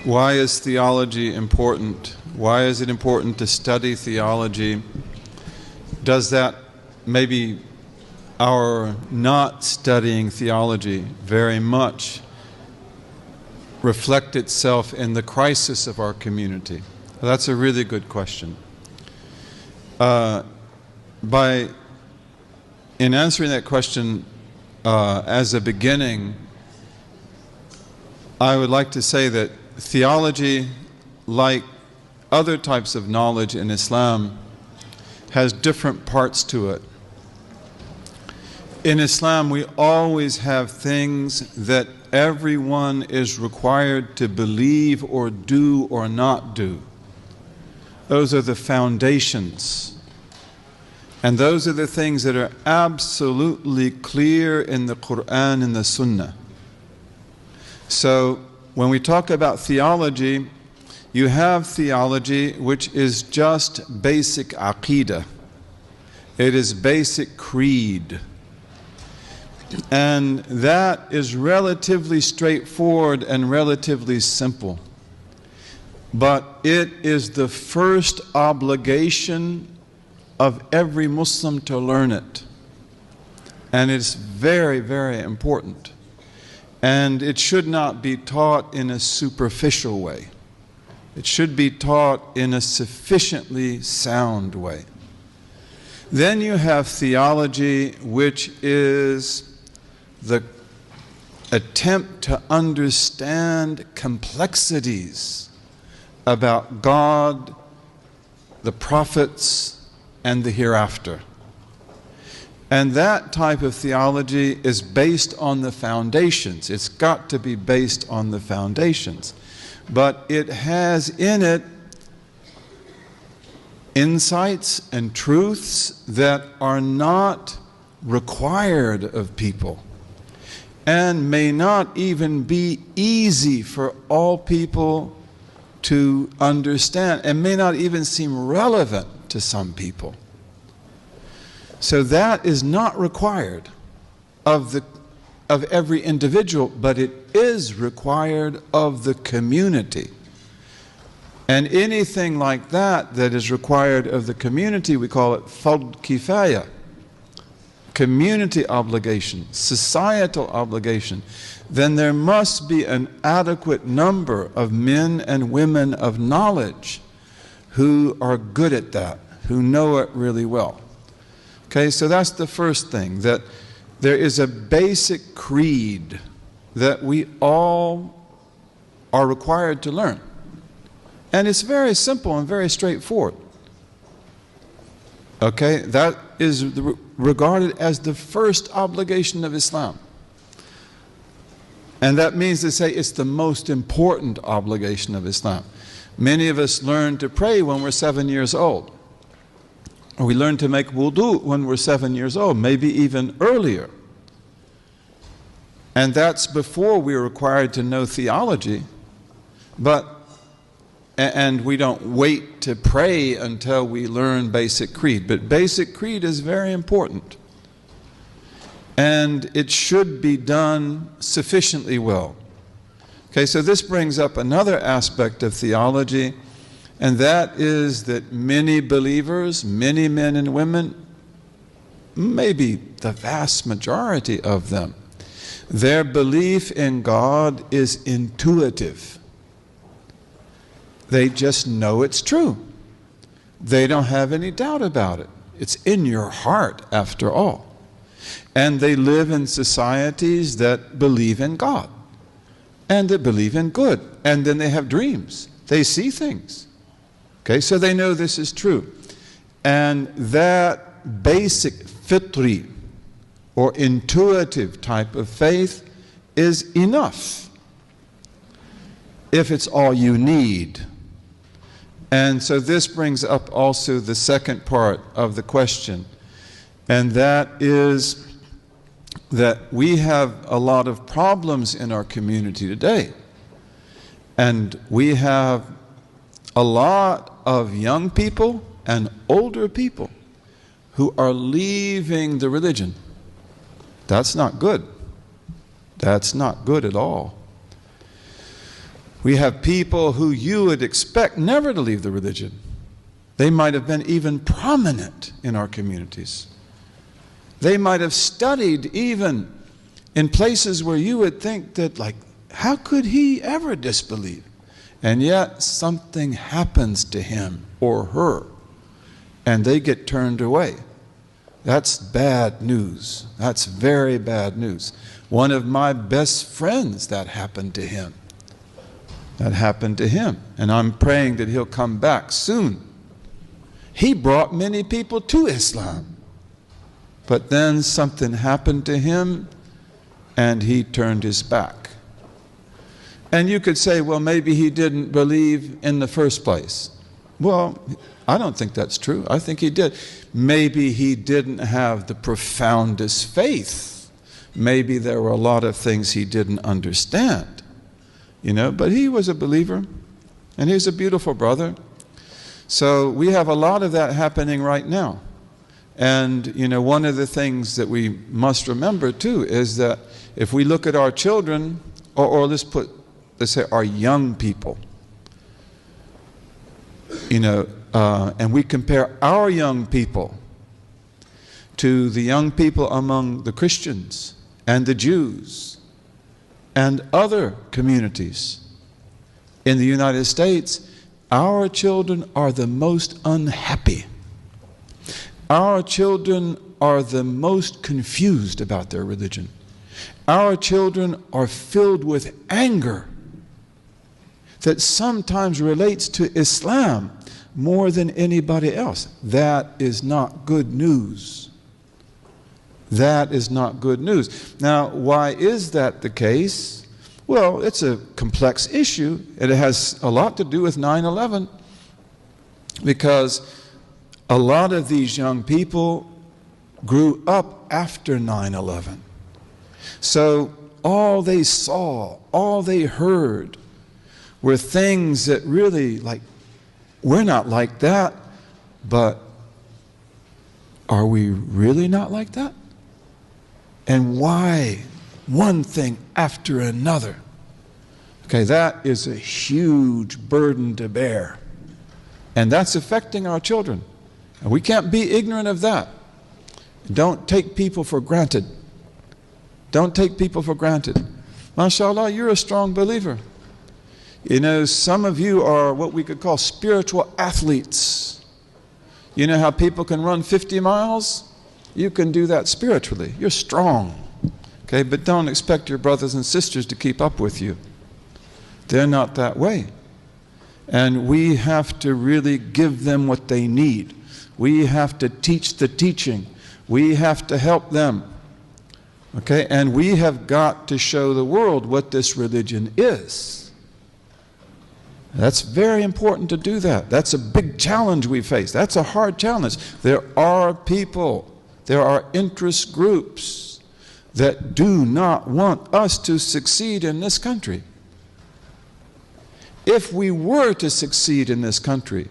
Why is theology important? Why is it important to study theology? Does that maybe our not studying theology very much reflect itself in the crisis of our community? Well, that's a really good question. In answering that question as a beginning, I would like to say that theology, like other types of knowledge in Islam, has different parts to it. In Islam, we always have things that everyone is required to believe or do or not do. Those are the foundations. And those are the things that are absolutely clear in the Quran and the Sunnah. So when we talk about theology, you have theology which is just basic aqeedah. It is basic creed. And that is relatively straightforward and relatively simple. But it is the first obligation of every Muslim to learn it. And it's very, very important. And it should not be taught in a superficial way. It should be taught in a sufficiently sound way. Then you have theology, which is the attempt to understand complexities about God, the prophets, and the hereafter. And that type of theology is based on the foundations. It's got to be based on the foundations. But it has in it insights and truths that are not required of people and may not even be easy for all people to understand and may not even seem relevant to some people. So that is not required of every individual, but it is required of the community. And anything like that that is required of the community, we call it fard kifaya, community obligation, societal obligation. Then there must be an adequate number of men and women of knowledge who are good at that, who know it really well. Okay, so that's the first thing, that there is a basic creed that we all are required to learn. And it's very simple and very straightforward. Okay, that is regarded as the first obligation of Islam. And that means to say it's the most important obligation of Islam. Many of us learn to pray when we're 7 years old. Or we learn to make wudu when we're 7 years old, maybe even earlier. And that's before we're required to know theology. And we don't wait to pray until we learn basic creed. But basic creed is very important. And it should be done sufficiently well. Okay, so this brings up another aspect of theology, and that is that many believers, many men and women, maybe the vast majority of them, their belief in God is intuitive. They just know it's true. They don't have any doubt about it. It's in your heart, after all. And they live in societies that believe in God and that believe in good. And then they have dreams. They see things. Okay, so they know this is true. And that basic fitri or intuitive type of faith is enough if it's all you need. And so this brings up also the second part of the question, and that is that we have a lot of problems in our community today. And we have a lot of young people and older people who are leaving the religion. That's not good. That's not good at all. We have people who you would expect never to leave the religion. They might have been even prominent in our communities. They might have studied even in places where you would think that, like, how could he ever disbelieve? And yet something happens to him or her, and they get turned away. That's bad news. That's very bad news. One of my best friends, that happened to him. That happened to him. And I'm praying that he'll come back soon. He brought many people to Islam. But then something happened to him and he turned his back. And you could say, well, maybe he didn't believe in the first place. Well, I don't think that's true. I think he did. Maybe he didn't have the profoundest faith. Maybe there were a lot of things he didn't understand. But he was a believer, and he's a beautiful brother. So we have a lot of that happening right now. And, one of the things that we must remember too is that if we look at our children, or let's say our young people, and we compare our young people to the young people among the Christians and the Jews and other communities in the United States, our children are the most unhappy. Our children are the most confused about their religion. Our children are filled with anger that sometimes relates to Islam more than anybody else. That is not good news. That is not good news. Now, why is that the case? Well, it's a complex issue, and it has a lot to do with 9/11, because a lot of these young people grew up after 9/11. So all they saw, all they heard were things that really, like, we're not like that, but are we really not like that? And why one thing after another? Okay, that is a huge burden to bear. And that's affecting our children. And we can't be ignorant of that. Don't take people for granted. Don't take people for granted. MashaAllah, you're a strong believer. Some of you are what we could call spiritual athletes. You know how people can run 50 miles? You can do that spiritually. You're strong. Okay, but don't expect your brothers and sisters to keep up with you. They're not that way. And we have to really give them what they need. We have to teach the teaching. We have to help them. Okay, and we have got to show the world what this religion is. That's very important to do that. That's a big challenge we face. That's a hard challenge. There are people, there are interest groups that do not want us to succeed in this country. If we were to succeed in this country,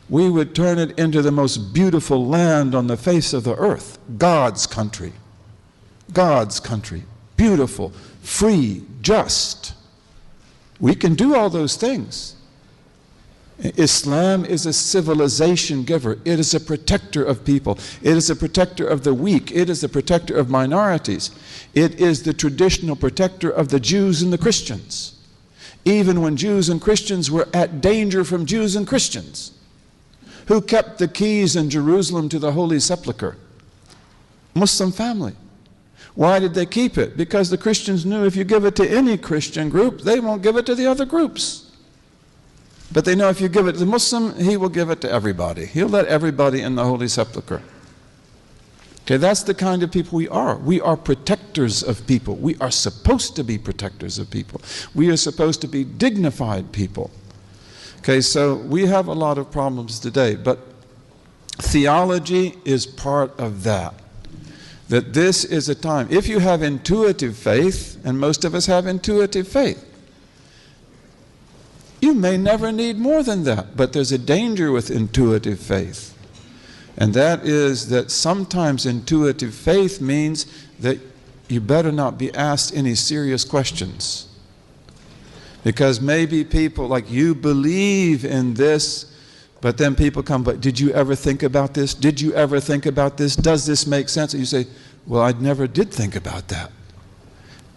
we would turn it into the most beautiful land on the face of the earth. God's country. God's country. Beautiful, free, just. We can do all those things. Islam is a civilization giver. It is a protector of people. It is a protector of the weak. It is a protector of minorities. It is the traditional protector of the Jews and the Christians. Even when Jews and Christians were at danger from Jews and Christians. Who kept the keys in Jerusalem to the Holy Sepulchre? Muslim family. Why did they keep it? Because the Christians knew if you give it to any Christian group, they won't give it to the other groups. But they know if you give it to the Muslim, he will give it to everybody. He'll let everybody in the Holy Sepulchre. Okay, that's the kind of people we are. We are protectors of people. We are supposed to be protectors of people. We are supposed to be dignified people. Okay, so we have a lot of problems today, but theology is part of that. That this is a time, if you have intuitive faith, and most of us have intuitive faith, you may never need more than that, but there's a danger with intuitive faith. And that is that sometimes intuitive faith means that you better not be asked any serious questions. Because maybe people, like, you believe in this, but then people come, but did you ever think about this? Did you ever think about this? Does this make sense? And you say, well, I never did think about that.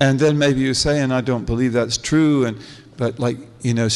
And then maybe you say, and I don't believe that's true, but like, you know,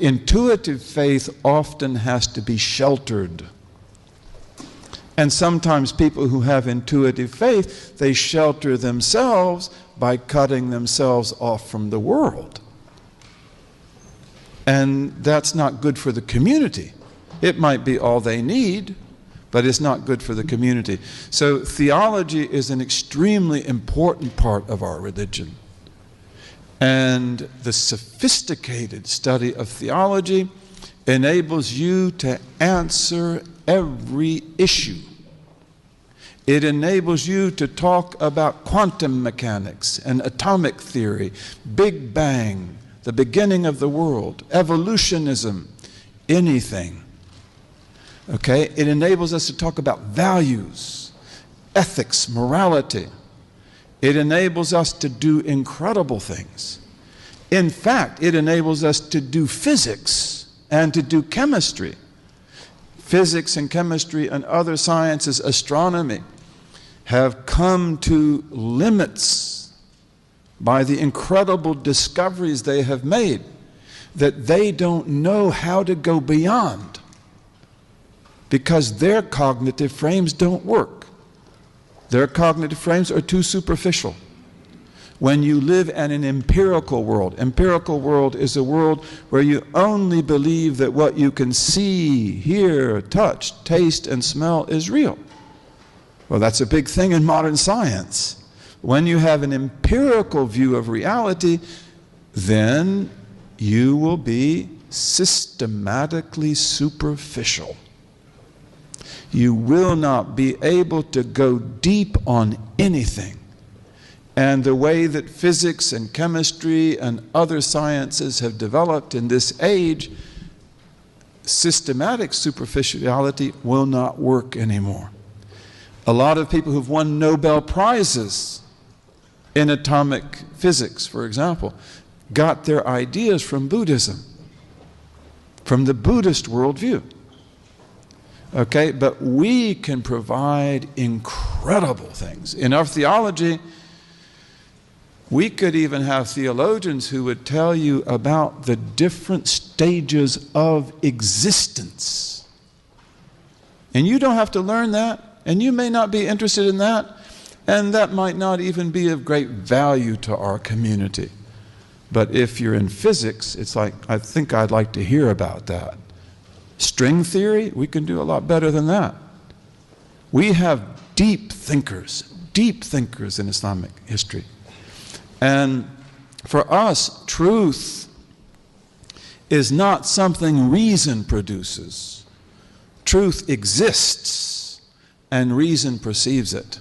intuitive faith often has to be sheltered. And sometimes people who have intuitive faith, they shelter themselves by cutting themselves off from the world. And that's not good for the community. It might be all they need, but it's not good for the community. So theology is an extremely important part of our religion. And the sophisticated study of theology enables you to answer every issue. It enables you to talk about quantum mechanics and atomic theory, Big Bang, the beginning of the world, evolutionism, anything. Okay? It enables us to talk about values, ethics, morality. It enables us to do incredible things. In fact, it enables us to do physics and to do chemistry. Physics and chemistry and other sciences, astronomy, have come to limits by the incredible discoveries they have made that they don't know how to go beyond because their cognitive frames don't work. Their cognitive frames are too superficial. When you live in an empirical world is a world where you only believe that what you can see, hear, touch, taste, and smell is real. Well, that's a big thing in modern science. When you have an empirical view of reality, then you will be systematically superficial. You will not be able to go deep on anything. And the way that physics and chemistry and other sciences have developed in this age, systematic superficiality will not work anymore. A lot of people who've won Nobel Prizes in atomic physics, for example, got their ideas from Buddhism, from the Buddhist worldview. Okay, but we can provide incredible things. In our theology, we could even have theologians who would tell you about the different stages of existence. And you don't have to learn that, and you may not be interested in that, and that might not even be of great value to our community. But if you're in physics, it's like, I think I'd like to hear about that. String theory, we can do a lot better than that. We have deep thinkers in Islamic history. And for us, truth is not something reason produces. Truth exists, and reason perceives it.